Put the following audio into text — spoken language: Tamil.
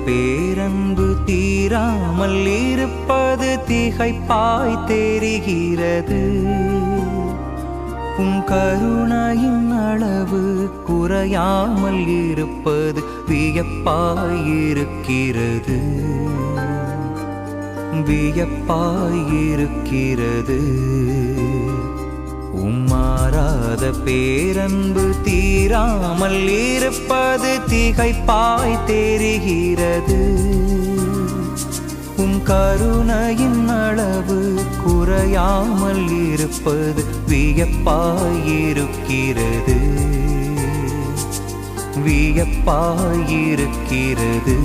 பேரன்பு தீராமல் இருப்பது திகைப்பாய் தெரிகிறது. உன் கருணையின் அளவு குறையாமல் இருப்பது வியப்பாயிருக்கிறது, வியப்பாயிருக்கிறது. உம்மாறாத பேரன்பு தீராமல் இருப்பது திகைப்பாய் தெரிகிறது. உம் கருணையின் அளவு குறையாமல் இருப்பது வியப்பாயிருக்கிறது, வியப்பாயிருக்கிறது.